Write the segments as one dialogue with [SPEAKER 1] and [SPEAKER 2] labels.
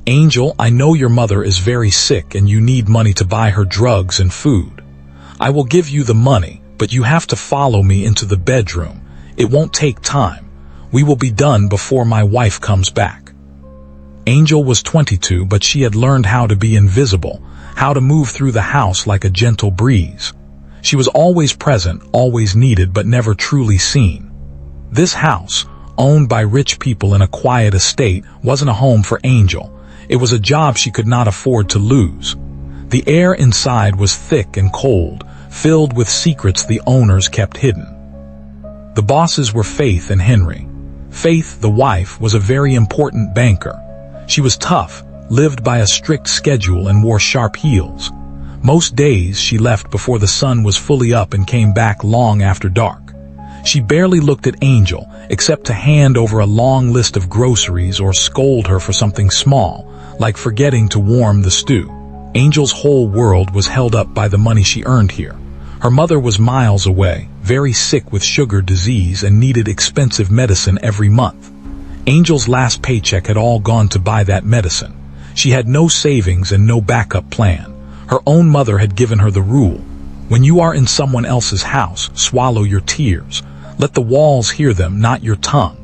[SPEAKER 1] "Angel, I know your mother is very sick and you need money to buy her drugs and food. I will give you the money, but you have to follow me into the bedroom. It won't take time. We will be done before my wife comes back." Angel was 22, but she had learned how to be invisible, how to move through the house like a gentle breeze. She was always present, always needed, but never truly seen. This house, owned by rich people in a quiet estate, wasn't a home for Angel. It was a job she could not afford to lose. The air inside was thick and cold, filled with secrets the owners kept hidden. The bosses were Faith and Henry. Faith, the wife, was a very important banker. She was tough, lived by a strict schedule, and wore sharp heels. Most days she left before the sun was fully up and came back long after dark. She barely looked at Angel, except to hand over a long list of groceries or scold her for something small, like forgetting to warm the stew. Angel's whole world was held up by the money she earned here. Her mother was miles away, very sick with sugar disease and needed expensive medicine every month. Angel's last paycheck had all gone to buy that medicine. She had no savings and no backup plan. Her own mother had given her the rule: when you are in someone else's house, swallow your tears. Let the walls hear them, not your tongue.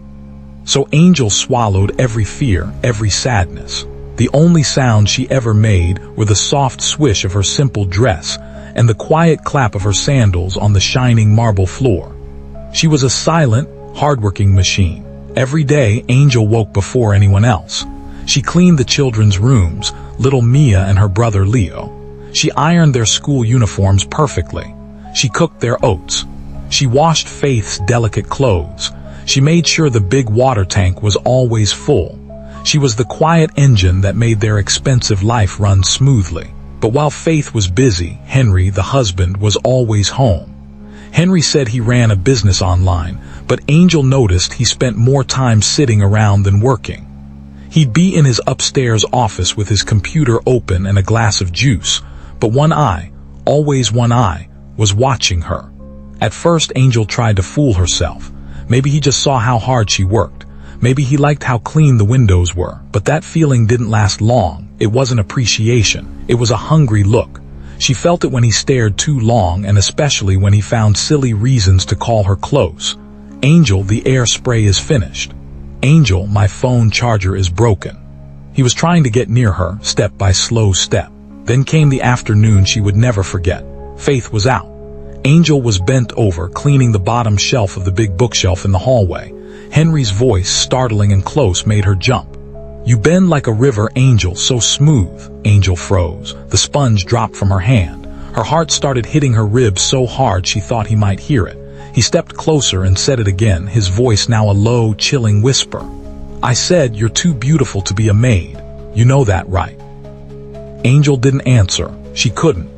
[SPEAKER 1] So Angel swallowed every fear, every sadness. The only sound she ever made were the soft swish of her simple dress and the quiet clap of her sandals on the shining marble floor. She was a silent, hardworking machine. Every day, Angel woke before anyone else. She cleaned the children's rooms, little Mia and her brother Leo. She ironed their school uniforms perfectly. She cooked their oats. She washed Faith's delicate clothes. She made sure the big water tank was always full. She was the quiet engine that made their expensive life run smoothly. But while Faith was busy, Henry, the husband, was always home. Henry said he ran a business online, but Angel noticed he spent more time sitting around than working. He'd be in his upstairs office with his computer open and a glass of juice, but one eye, always one eye, was watching her. At first, Angel tried to fool herself. Maybe he just saw how hard she worked. Maybe he liked how clean the windows were, but that feeling didn't last long. It wasn't appreciation. It was a hungry look. She felt it when he stared too long, and especially when he found silly reasons to call her close. "Angel, the air spray is finished." "Angel, my phone charger is broken." He was trying to get near her, step by slow step. Then came the afternoon she would never forget. Faith was out. Angel was bent over, cleaning the bottom shelf of the big bookshelf in the hallway. Henry's voice, startling and close, made her jump. "You bend like a river, Angel, so smooth." Angel froze. The sponge dropped from her hand. Her heart started hitting her ribs so hard she thought he might hear it. He stepped closer and said it again, his voice now a low, chilling whisper. "I said you're too beautiful to be a maid. You know that, right?" Angel didn't answer. She couldn't.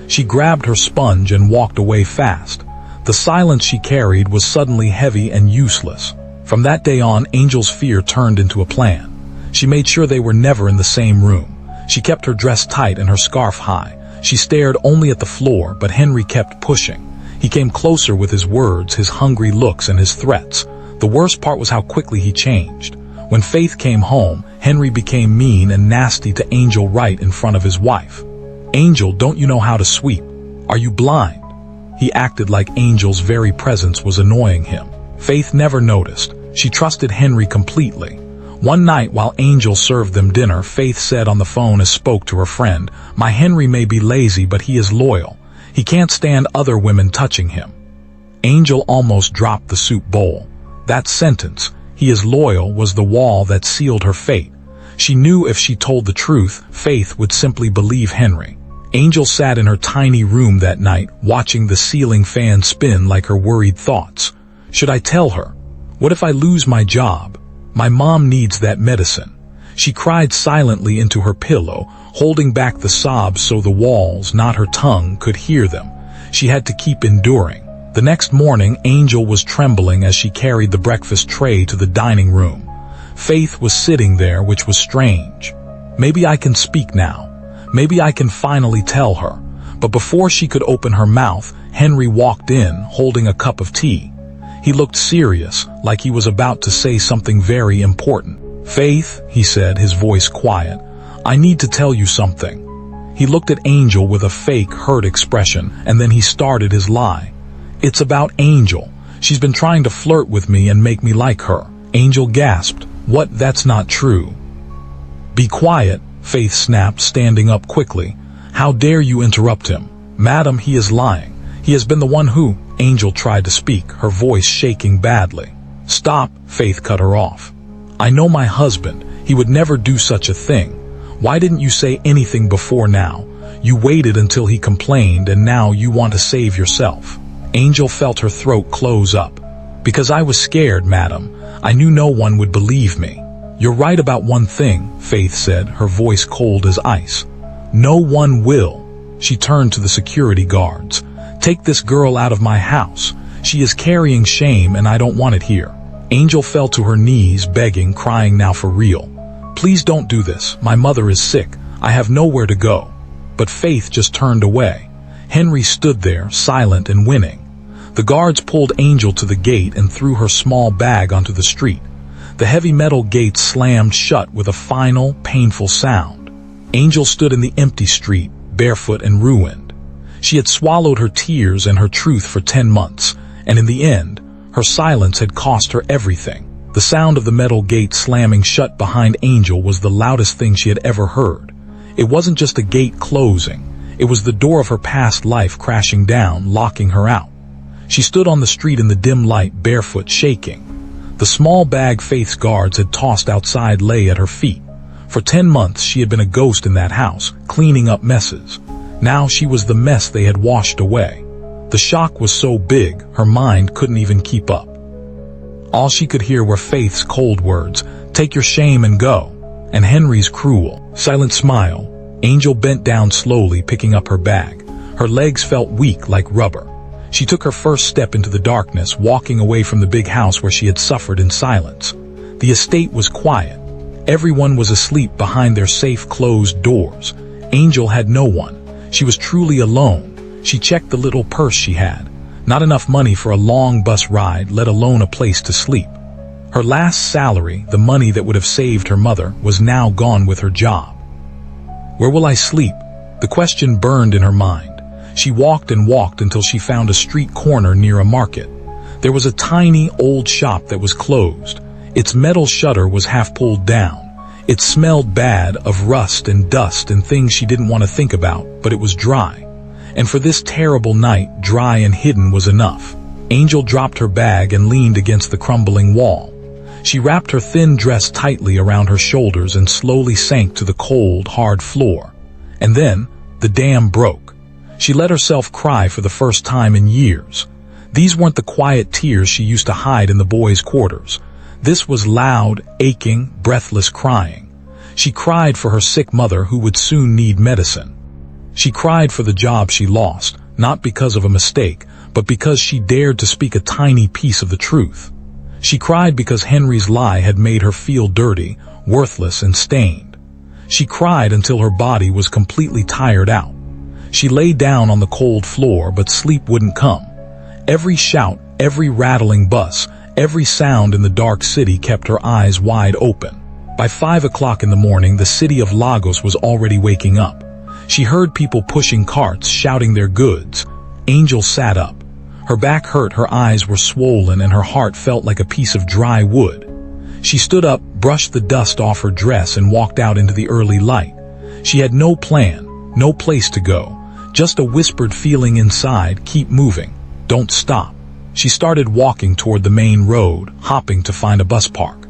[SPEAKER 1] She grabbed her sponge and walked away fast. The silence she carried was suddenly heavy and useless. From that day on, Angel's fear turned into a plan. She made sure they were never in the same room. She kept her dress tight and her scarf high. She stared only at the floor, but Henry kept pushing. He came closer with his words, his hungry looks, and his threats. The worst part was how quickly he changed. When Faith came home, Henry became mean and nasty to Angel right in front of his wife. "Angel, don't you know how to sweep? Are you blind?" He acted like Angel's very presence was annoying him. Faith never noticed. She trusted Henry completely. One night while Angel served them dinner, Faith said on the phone as spoke to her friend, "My Henry may be lazy, but he is loyal. He can't stand other women touching him." Angel almost dropped the soup bowl. That sentence, "he is loyal," was the wall that sealed her fate. She knew if she told the truth, Faith would simply believe Henry. Angel sat in her tiny room that night, watching the ceiling fan spin like her worried thoughts. Should I tell her? What if I lose my job? My mom needs that medicine. She cried silently into her pillow, holding back the sobs so the walls, not her tongue, could hear them. She had to keep enduring. The next morning, Angel was trembling as she carried the breakfast tray to the dining room. Faith was sitting there, which was strange. Maybe I can speak now. Maybe I can finally tell her. But before she could open her mouth, Henry walked in, holding a cup of tea. He looked serious, like he was about to say something very important. "Faith," he said, his voice quiet, I need to tell you something. He looked at Angel with a fake, hurt expression, and then he started his lie. It's about Angel. She's been trying to flirt with me and make me like her. Angel gasped. What? That's not true. Be quiet, Faith snapped, standing up quickly. How dare you interrupt him? Madam, he is lying. He has been the one who... Angel tried to speak, her voice shaking badly. Stop, Faith cut her off. I know my husband. He would never do such a thing. Why didn't you say anything before now? You waited until he complained and now you want to save yourself. Angel felt her throat close up. Because I was scared, madam. I knew no one would believe me. You're right about one thing, Faith said, her voice cold as ice. No one will. She turned to the security guards. Take this girl out of my house. She is carrying shame and I don't want it here. Angel fell to her knees, begging, crying now for real. Please don't do this. My mother is sick. I have nowhere to go. But Faith just turned away. Henry stood there, silent and winning. The guards pulled Angel to the gate and threw her small bag onto the street. The heavy metal gate slammed shut with a final, painful sound. Angel stood in the empty street, barefoot and ruined. She had swallowed her tears and her truth for 10 months, and in the end, her silence had cost her everything. The sound of the metal gate slamming shut behind Angel was the loudest thing she had ever heard. It wasn't just a gate closing. It was the door of her past life crashing down, locking her out. She stood on the street in the dim light, barefoot, shaking. The small bag Faith's guards had tossed outside lay at her feet. For 10 months she had been a ghost in that house, cleaning up messes. Now she was the mess they had washed away. The shock was so big, her mind couldn't even keep up. All she could hear were Faith's cold words, take your shame and go, and Henry's cruel, silent smile. Angel bent down slowly, picking up her bag. Her legs felt weak like rubber. She took her first step into the darkness, walking away from the big house where she had suffered in silence. The estate was quiet. Everyone was asleep behind their safe, closed doors. Angel had no one. She was truly alone. She checked the little purse she had. Not enough money for a long bus ride, let alone a place to sleep. Her last salary, the money that would have saved her mother, was now gone with her job. Where will I sleep? The question burned in her mind. She walked and walked until she found a street corner near a market. There was a tiny, old shop that was closed. Its metal shutter was half pulled down. It smelled bad, of rust and dust and things she didn't want to think about, but it was dry. And for this terrible night, dry and hidden was enough. Angel dropped her bag and leaned against the crumbling wall. She wrapped her thin dress tightly around her shoulders and slowly sank to the cold, hard floor. And then, the dam broke. She let herself cry for the first time in years. These weren't the quiet tears she used to hide in the boys' quarters. This was loud, aching, breathless crying. She cried for her sick mother who would soon need medicine. She cried for the job she lost, not because of a mistake, but because she dared to speak a tiny piece of the truth. She cried because Henry's lie had made her feel dirty, worthless, and stained. She cried until her body was completely tired out. She lay down on the cold floor, but sleep wouldn't come. Every shout, every rattling bus, every sound in the dark city kept her eyes wide open. By 5 o'clock in the morning, the city of Lagos was already waking up. She heard people pushing carts, shouting their goods. Angel sat up. Her back hurt, her eyes were swollen, and her heart felt like a piece of dry wood. She stood up, brushed the dust off her dress, and walked out into the early light. She had no plan, no place to go, just a whispered feeling inside, keep moving, don't stop. She started walking toward the main road, hopping to find a bus park.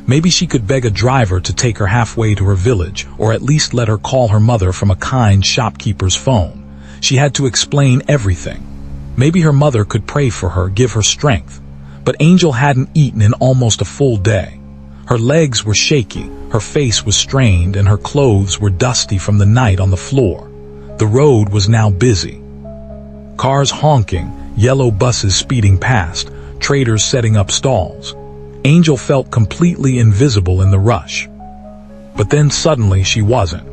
[SPEAKER 1] Maybe she could beg a driver to take her halfway to her village, or at least let her call her mother from a kind shopkeeper's phone. She had to explain everything. Maybe her mother could pray for her, give her strength. But Angel hadn't eaten in almost a full day. Her legs were shaky, her face was strained, and her clothes were dusty from the night on the floor. The road was now busy. Cars honking, yellow buses speeding past, traders setting up stalls. Angel felt completely invisible in the rush. But then suddenly she wasn't.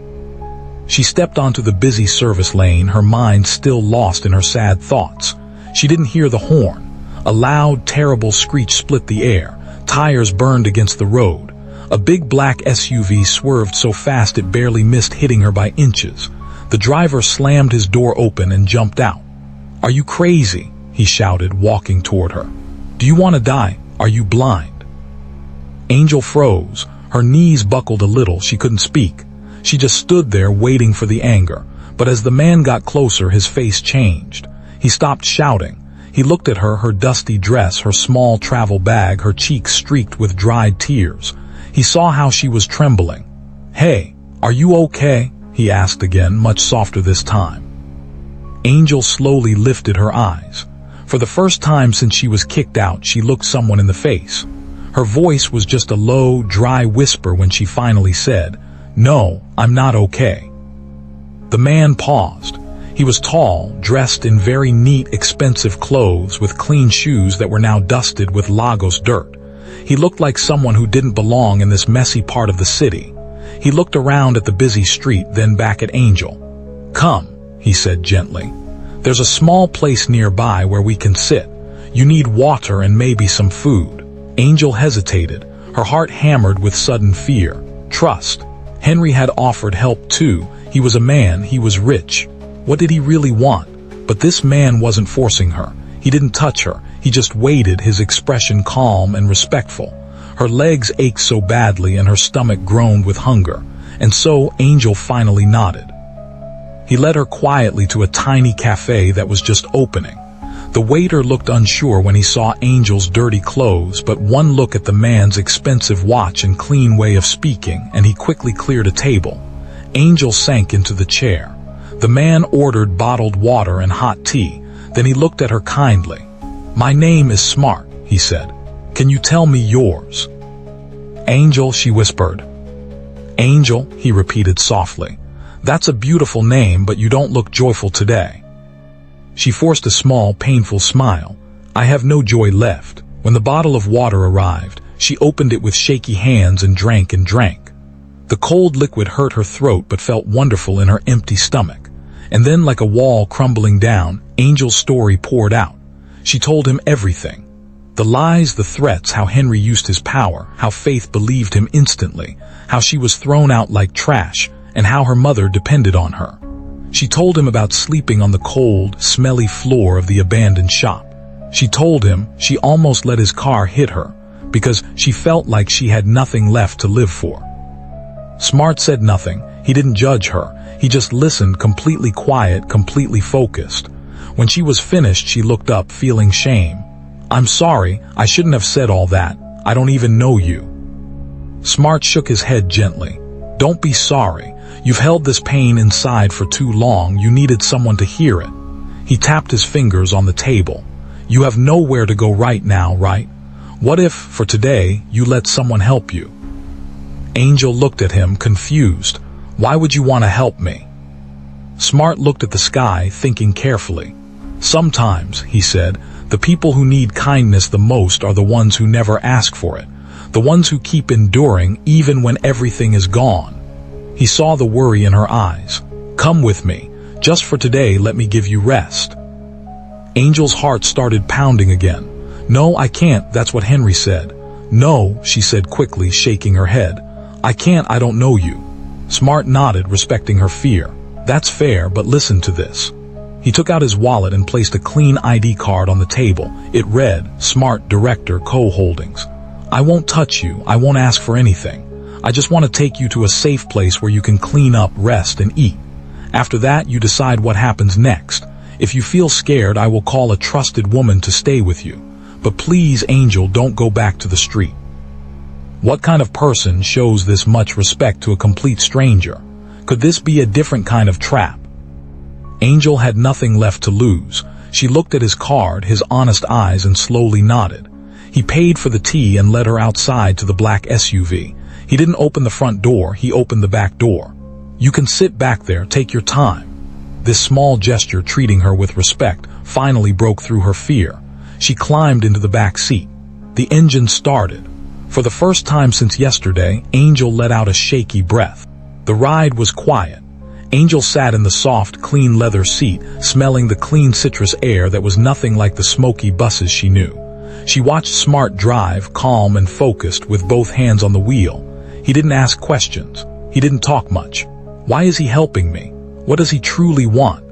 [SPEAKER 1] She stepped onto the busy service lane, her mind still lost in her sad thoughts. She didn't hear the horn. A loud, terrible screech split the air. Tires burned against the road. A big black SUV swerved so fast it barely missed hitting her by inches. The driver slammed his door open and jumped out. "Are you crazy?" he shouted, walking toward her. "Do you want to die? Are you blind?" Angel froze. Her knees buckled a little. She couldn't speak. She just stood there waiting for the anger. But as the man got closer, his face changed. He stopped shouting. He looked at her dusty dress, her small travel bag, her cheeks streaked with dried tears. He saw how she was trembling. "Hey, are you okay?" he asked again, much softer this time. Angel slowly lifted her eyes. For the first time since she was kicked out, she looked someone in the face. Her voice was just a low, dry whisper when she finally said, "No, I'm not okay." The man paused. He was tall, dressed in very neat, expensive clothes with clean shoes that were now dusted with Lagos dirt. He looked like someone who didn't belong in this messy part of the city. He looked around at the busy street, then back at Angel. "Come," he said gently. "There's a small place nearby where we can sit. You need water and maybe some food." Angel hesitated, her heart hammered with sudden fear. Trust. Henry had offered help too. He was a man, he was rich. What did he really want? But this man wasn't forcing her. He didn't touch her. He just waited, his expression calm and respectful. Her legs ached so badly and her stomach groaned with hunger. And so Angel finally nodded. He led her quietly to a tiny cafe that was just opening. The waiter looked unsure when he saw Angel's dirty clothes, but one look at the man's expensive watch and clean way of speaking, and he quickly cleared a table. Angel sank into the chair. The man ordered bottled water and hot tea. Then he looked at her kindly. "My name is Smart," he said. "Can you tell me yours?" "Angel," she whispered. "Angel," he repeated softly. "That's a beautiful name, but you don't look joyful today." She forced a small, painful smile. "I have no joy left." When the bottle of water arrived, she opened it with shaky hands and drank and drank. The cold liquid hurt her throat but felt wonderful in her empty stomach. And then, like a wall crumbling down, Angel's story poured out. She told him everything. The lies, the threats, how Henry used his power, how Faith believed him instantly, how she was thrown out like trash, and how her mother depended on her. She told him about sleeping on the cold, smelly floor of the abandoned shop. She told him she almost let his car hit her, because she felt like she had nothing left to live for. Smart said nothing. He didn't judge her. He just listened, completely quiet, completely focused. When she was finished, she looked up, feeling shame. "I'm sorry, I shouldn't have said all that. I don't even know you." Smart shook his head gently. "Don't be sorry. You've held this pain inside for too long. You needed someone to hear it." He tapped his fingers on the table. "You have nowhere to go right now, right? What if, for today, you let someone help you?" Angel looked at him, confused. "Why would you want to help me?" Smart looked at the sky, thinking carefully. "Sometimes," he said, "the people who need kindness the most are the ones who never ask for it, the ones who keep enduring even when everything is gone." He saw the worry in her eyes. "Come with me. Just for today, let me give you rest." Angel's heart started pounding again. "No, I can't, that's what Henry said." "No," she said quickly, shaking her head. "I can't, I don't know you." Smart nodded, respecting her fear. "That's fair, but listen to this." He took out his wallet and placed a clean ID card on the table. It read, "Smart Director Co-Holdings." "I won't touch you, I won't ask for anything. I just want to take you to a safe place where you can clean up, rest, and eat. After that, you decide what happens next. If you feel scared, I will call a trusted woman to stay with you. But please, Angel, don't go back to the street." What kind of person shows this much respect to a complete stranger? Could this be a different kind of trap? Angel had nothing left to lose. She looked at his card, his honest eyes, and slowly nodded. He paid for the tea and led her outside to the black SUV. He didn't open the front door, he opened the back door. "You can sit back there, take your time." This small gesture, treating her with respect, finally broke through her fear. She climbed into the back seat. The engine started. For the first time since yesterday, Angel let out a shaky breath. The ride was quiet. Angel sat in the soft, clean leather seat, smelling the clean citrus air that was nothing like the smoky buses she knew. She watched Smart drive, calm and focused, with both hands on the wheel. He didn't ask questions. He didn't talk much. Why is he helping me? What does he truly want?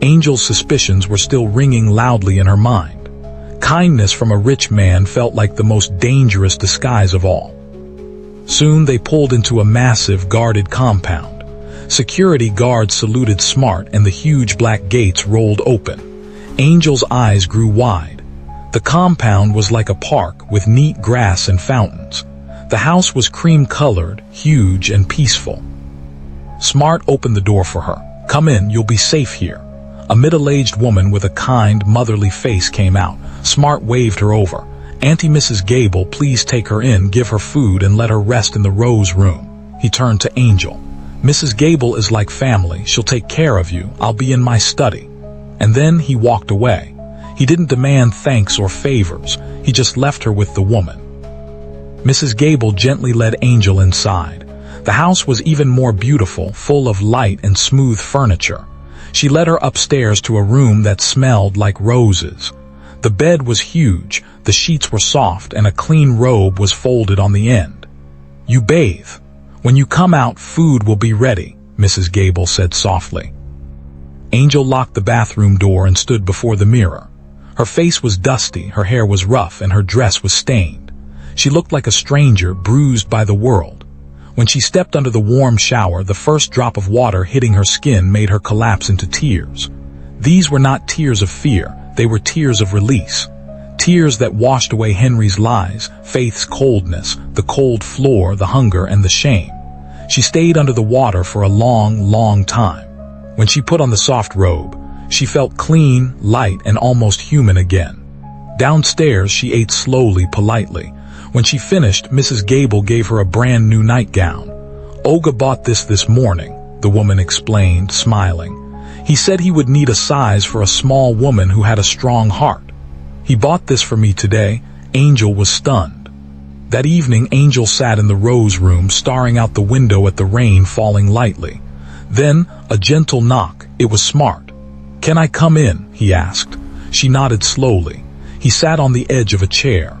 [SPEAKER 1] Angel's suspicions were still ringing loudly in her mind. Kindness from a rich man felt like the most dangerous disguise of all. Soon they pulled into a massive guarded compound. Security guards saluted Smart and the huge black gates rolled open. Angel's eyes grew wide. The compound was like a park with neat grass and fountains. The house was cream-colored, huge and peaceful. Smart opened the door for her. "Come in, you'll be safe here." A middle-aged woman with a kind, motherly face came out. Smart waved her over. "Auntie Mrs. Gable, please take her in, give her food, and let her rest in the Rose Room." He turned to Angel. "Mrs. Gable is like family. She'll take care of you. I'll be in my study." And then he walked away. He didn't demand thanks or favors. He just left her with the woman. Mrs. Gable gently led Angel inside. The house was even more beautiful, full of light and smooth furniture. She led her upstairs to a room that smelled like roses. The bed was huge, the sheets were soft, and a clean robe was folded on the end. "You bathe. When you come out, food will be ready," Mrs. Gable said softly. Angel locked the bathroom door and stood before the mirror. Her face was dusty, her hair was rough, and her dress was stained. She looked like a stranger, bruised by the world. When she stepped under the warm shower, the first drop of water hitting her skin made her collapse into tears. These were not tears of fear, they were tears of release. Tears that washed away Henry's lies, Faith's coldness, the cold floor, the hunger, and the shame. She stayed under the water for a long, long time. When she put on the soft robe, she felt clean, light, and almost human again. Downstairs, she ate slowly, politely. When she finished, Mrs. Gable gave her a brand new nightgown. "Olga bought this morning," the woman explained, smiling. "He said he would need a size for a small woman who had a strong heart. He bought this for me today." Angel was stunned. That evening, Angel sat in the Rose Room, staring out the window at the rain falling lightly. Then, a gentle knock. It was Smart. "Can I come in?" he asked. She nodded slowly. He sat on the edge of a chair.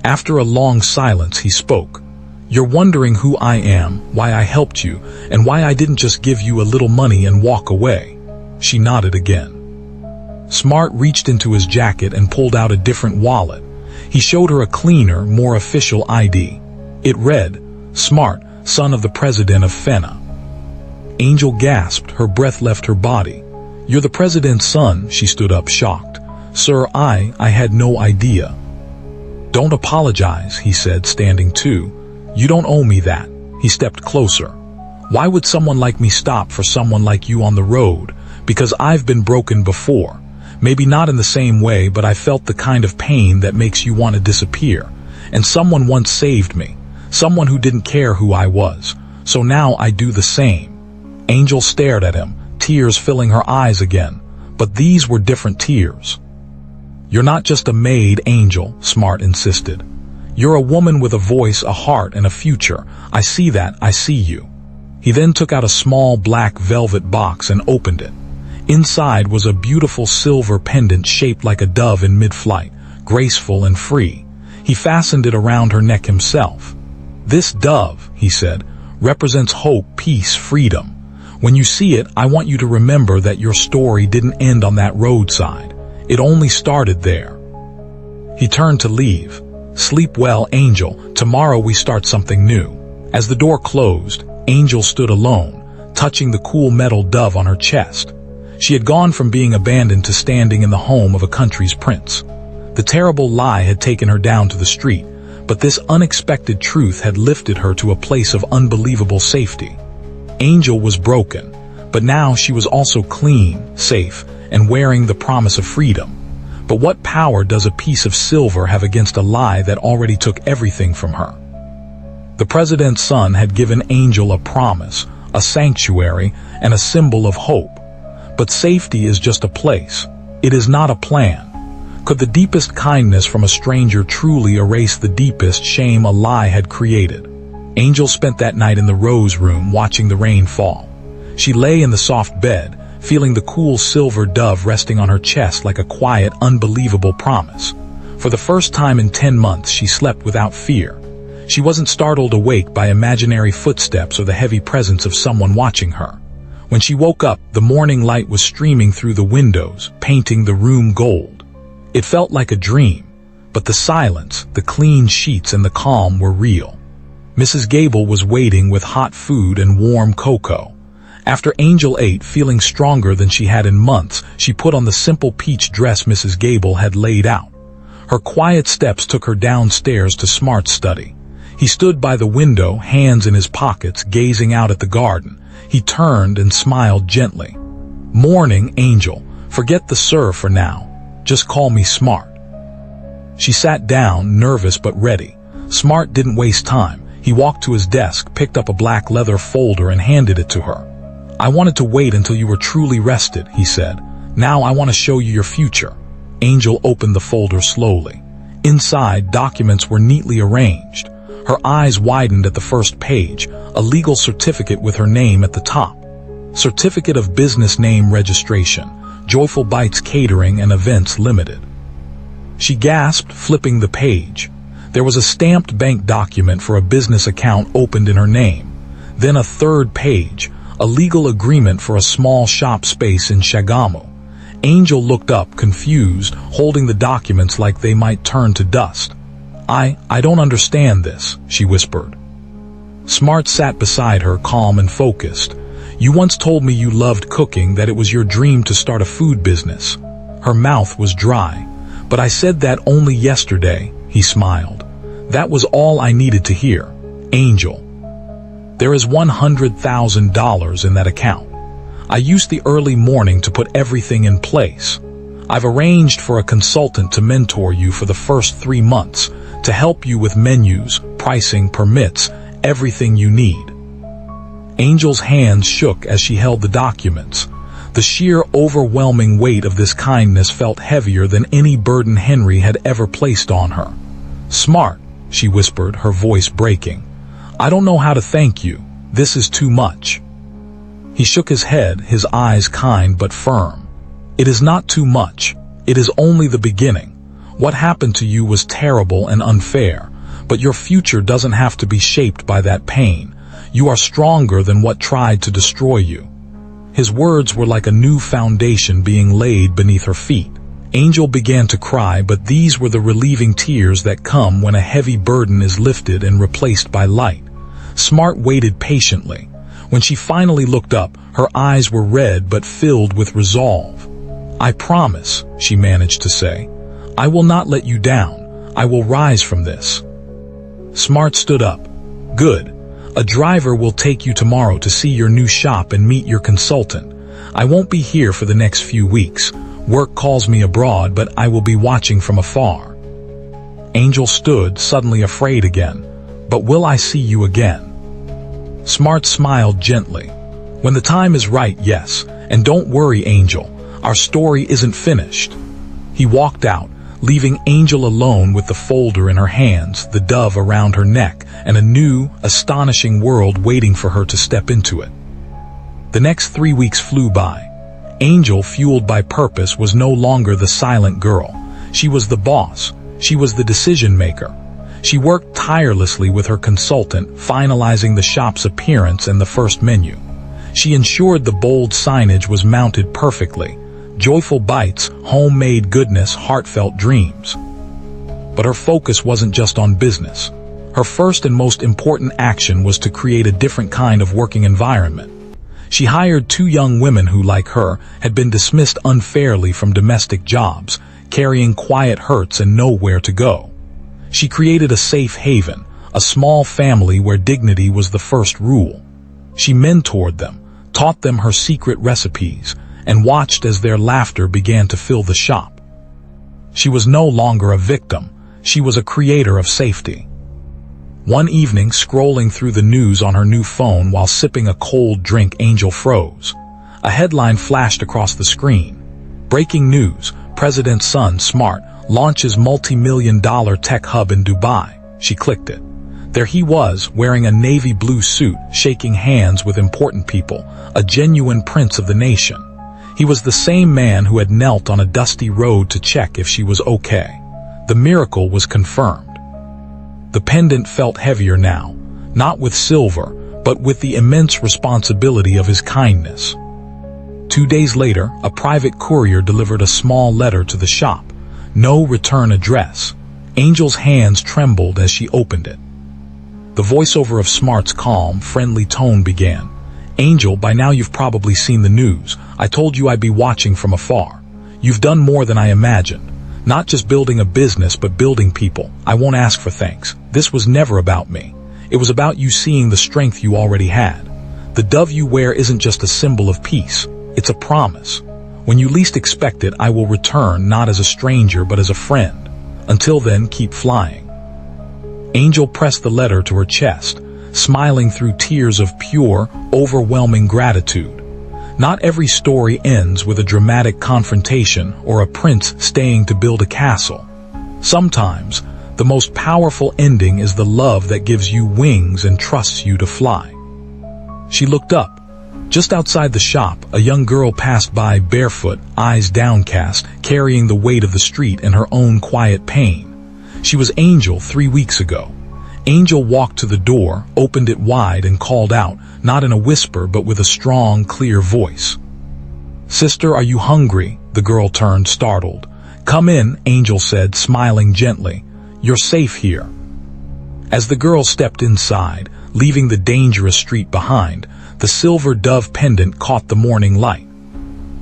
[SPEAKER 1] After a long silence, he spoke. "You're wondering who I am, why I helped you, and why I didn't just give you a little money and walk away." She nodded again. Smart reached into his jacket and pulled out a different wallet. He showed her a cleaner, more official ID. It read, "Smart, son of the president of Fena." Angel gasped, her breath left her body. "You're the president's son," she stood up, shocked. "Sir, I had no idea." "Don't apologize," he said, standing too. "You don't owe me that." He stepped closer. "Why would someone like me stop for someone like you on the road? Because I've been broken before. Maybe not in the same way, but I felt the kind of pain that makes you want to disappear. And someone once saved me. Someone who didn't care who I was. So now I do the same." Angel stared at him, tears filling her eyes again. But these were different tears. "You're not just a maid, Angel," Smart insisted. "You're a woman with a voice, a heart, and a future. I see that, I see you." He then took out a small black velvet box and opened it. Inside was a beautiful silver pendant shaped like a dove in mid-flight, graceful and free. He fastened it around her neck himself. "This dove," he said, "represents hope, peace, freedom. When you see it, I want you to remember that your story didn't end on that roadside. It only started there." He turned to leave. "Sleep well, Angel. Tomorrow we start something new." As the door closed, Angel stood alone, touching the cool metal dove on her chest. She had gone from being abandoned to standing in the home of a country's prince. The terrible lie had taken her down to the street, but this unexpected truth had lifted her to a place of unbelievable safety. Angel was broken, but now she was also clean, safe, and wearing the promise of freedom. But what power does a piece of silver have against a lie that already took everything from her? The president's son had given Angel a promise, a sanctuary, and a symbol of hope. But safety is just a place. It is not a plan. Could the deepest kindness from a stranger truly erase the deepest shame a lie had created? Angel spent that night in the Rose Room watching the rain fall. She lay in the soft bed, feeling the cool silver dove resting on her chest like a quiet, unbelievable promise. For the first time in 10 months, she slept without fear. She wasn't startled awake by imaginary footsteps or the heavy presence of someone watching her. When she woke up, the morning light was streaming through the windows, painting the room gold. It felt like a dream, but the silence, the clean sheets, and the calm were real. Mrs. Gable was waiting with hot food and warm cocoa. After Angel ate, feeling stronger than she had in months, she put on the simple peach dress Mrs. Gable had laid out. Her quiet steps took her downstairs to Smart's study. He stood by the window, hands in his pockets, gazing out at the garden. He turned and smiled gently. "Morning, Angel. Forget the sir for now. Just call me Smart." She sat down, nervous but ready. Smart didn't waste time. He walked to his desk, picked up a black leather folder and handed it to her. "I wanted to wait until you were truly rested," he said. "Now I want to show you your future." Angel opened the folder slowly. Inside, documents were neatly arranged. Her eyes widened at the first page, a legal certificate with her name at the top. Certificate of Business Name Registration, Joyful Bites Catering and Events Limited. She gasped, flipping the page. There was a stamped bank document for a business account opened in her name. Then a third page, a legal agreement for a small shop space in Shagamu. Angel looked up, confused, holding the documents like they might turn to dust. I don't understand this," she whispered. Smart sat beside her, calm and focused. "You once told me you loved cooking, that it was your dream to start a food business." Her mouth was dry. "But I said that only yesterday," he smiled. "That was all I needed to hear. Angel, there is $100,000 in that account. I used the early morning to put everything in place. I've arranged for a consultant to mentor you for the first 3 months, to help you with menus, pricing, permits, everything you need." Angel's hands shook as she held the documents. The sheer, overwhelming weight of this kindness felt heavier than any burden Henry had ever placed on her. "Smart," she whispered, her voice breaking. "I don't know how to thank you. This is too much." He shook his head, his eyes kind but firm. "It is not too much. It is only the beginning. What happened to you was terrible and unfair, but your future doesn't have to be shaped by that pain. You are stronger than what tried to destroy you." His words were like a new foundation being laid beneath her feet. Angel began to cry, but these were the relieving tears that come when a heavy burden is lifted and replaced by light. Smart waited patiently. When she finally looked up, her eyes were red but filled with resolve. "I promise," she managed to say. "I will not let you down. I will rise from this." Smart stood up. "Good. A driver will take you tomorrow to see your new shop and meet your consultant. I won't be here for the next few weeks. Work calls me abroad, but I will be watching from afar." Angel stood, suddenly afraid again. "But will I see you again?" Smart smiled gently. "When the time is right, yes. And don't worry, Angel. Our story isn't finished." He walked out, leaving Angel alone with the folder in her hands, the dove around her neck, and a new, astonishing world waiting for her to step into it. The next 3 weeks flew by. Angel, fueled by purpose, was no longer the silent girl. She was the boss. She was the decision maker. She worked tirelessly with her consultant, finalizing the shop's appearance and the first menu. She ensured the bold signage was mounted perfectly. Joyful bites, homemade goodness, heartfelt dreams. But her focus wasn't just on business. Her first and most important action was to create a different kind of working environment. She hired 2 young women who, like her, had been dismissed unfairly from domestic jobs, carrying quiet hurts and nowhere to go. She created a safe haven, a small family where dignity was the first rule. She mentored them, taught them her secret recipes, and watched as their laughter began to fill the shop. She was no longer a victim. She was a creator of safety. One evening, scrolling through the news on her new phone while sipping a cold drink, Angel froze. A headline flashed across the screen. "Breaking news, President's son, Smart, launches multi-million-dollar tech hub in Dubai." She clicked it. There he was, wearing a navy blue suit, shaking hands with important people, a genuine prince of the nation. He was the same man who had knelt on a dusty road to check if she was okay. The miracle was confirmed. The pendant felt heavier now, not with silver, but with the immense responsibility of his kindness. 2 days later, a private courier delivered a small letter to the shop. No return address. Angel's hands trembled as she opened it. The voiceover of Smart's calm, friendly tone began. Angel, by now you've probably seen the news. I told you I'd be watching from afar. You've done more than I imagined. Not just building a business, but building people. I won't ask for thanks. This was never about me. It was about you seeing the strength you already had. The dove you wear isn't just a symbol of peace. It's a promise. When you least expect it, I will return, not as a stranger, but as a friend. Until then, keep flying. Angel pressed the letter to her chest, smiling through tears of pure, overwhelming gratitude. Not every story ends with a dramatic confrontation or a prince staying to build a castle. Sometimes, the most powerful ending is the love that gives you wings and trusts you to fly. She looked up. Just outside the shop, a young girl passed by barefoot, eyes downcast, carrying the weight of the street and her own quiet pain. She was Angel 3 weeks ago. Angel walked to the door, opened it wide, and called out, not in a whisper but with a strong, clear voice. "Sister, are you hungry?" The girl turned, startled. "Come in," Angel said, smiling gently. "You're safe here." As the girl stepped inside, leaving the dangerous street behind, the silver dove pendant caught the morning light.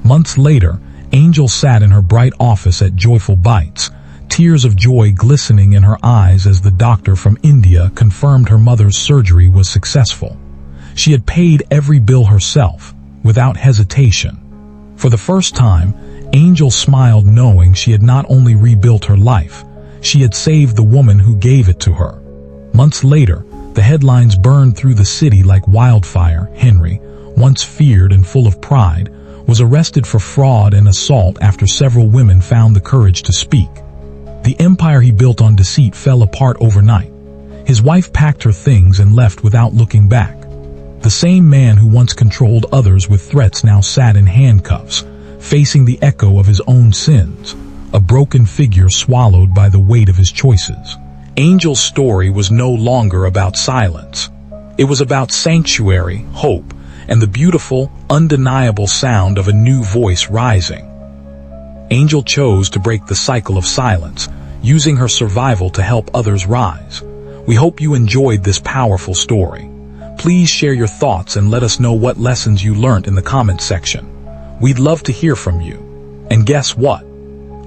[SPEAKER 1] Months later, Angel sat in her bright office at Joyful Bites, tears of joy glistening in her eyes as the doctor from India confirmed her mother's surgery was successful. She had paid every bill herself, without hesitation. For the first time, Angel smiled knowing she had not only rebuilt her life, she had saved the woman who gave it to her. Months later, the headlines burned through the city like wildfire. Henry, once feared and full of pride, was arrested for fraud and assault after several women found the courage to speak. The empire he built on deceit fell apart overnight. His wife packed her things and left without looking back. The same man who once controlled others with threats now sat in handcuffs, facing the echo of his own sins, a broken figure swallowed by the weight of his choices. Angel's story was no longer about silence. It was about sanctuary, hope, and the beautiful, undeniable sound of a new voice rising. Angel chose to break the cycle of silence, using her survival to help others rise. We hope you enjoyed this powerful story. Please share your thoughts and let us know what lessons you learned in the comments section. We'd love to hear from you. And guess what?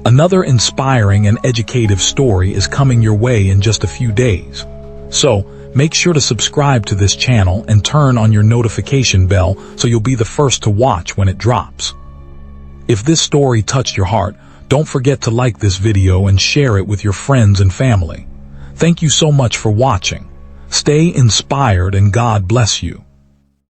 [SPEAKER 1] Another inspiring and educative story is coming your way in just a few days. So, make sure to subscribe to this channel and turn on your notification bell so you'll be the first to watch when it drops. If this story touched your heart, don't forget to like this video and share it with your friends and family. Thank you so much for watching. Stay inspired and God bless you.